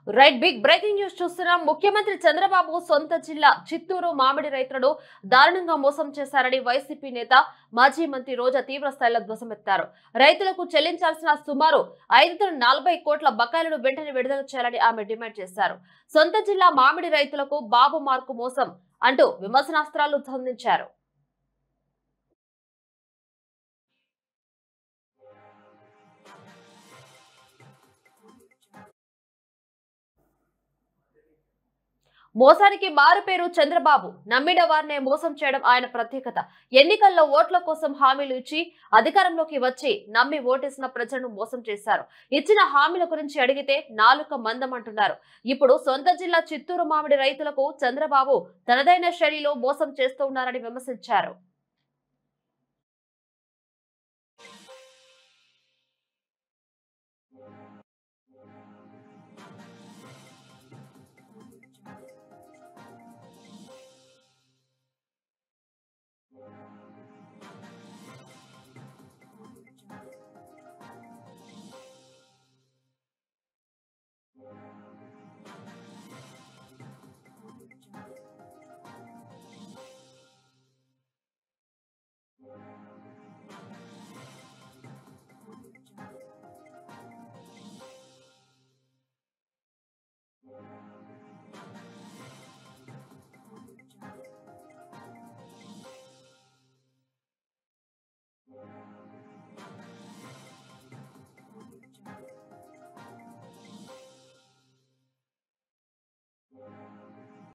Right big breaking news చూస్తున్నాం. ముఖ్యమంత్రి చంద్రబాబు సొంత జిల్లా చిత్తూరు మామిడి రైతులను దారుణంగా మోసం చేశారని వైసీపీ నేత మాజీ మంత్రి రోజా తీవ్ర స్థాయిలో ధ్వజమెత్తారు. రైతులకు చెల్లించాల్సిన సుమారు 540 కోట్ల బకాయిలను వెంటనే విడుదల చేయాలని ఆమె డిమాండ్ చేశారు. సొంత జిల్లా మామిడి రైతులకు బాబు మార్కు మోసం అంటూ విమర్శనాస్త్రాలు సంధించారు. మోసానికి మారుపేరు చంద్రబాబు. నమ్మిన వారినే మోసం చేయడం ఆయన ప్రత్యేకత. ఎన్నికల్లో ఓట్ల కోసం హామీలు ఇచ్చి అధికారంలోకి వచ్చి నమ్మి ఓటేసిన ప్రజలను మోసం చేశారు. ఇచ్చిన హామీల గురించి అడిగితే నాలుక మందం అంటున్నారు. ఇప్పుడు సొంత జిల్లా చిత్తూరు మామిడి రైతులకు చంద్రబాబు తనదైన శైలిలో మోసం చేస్తూ ఉన్నారని విమర్శించారు.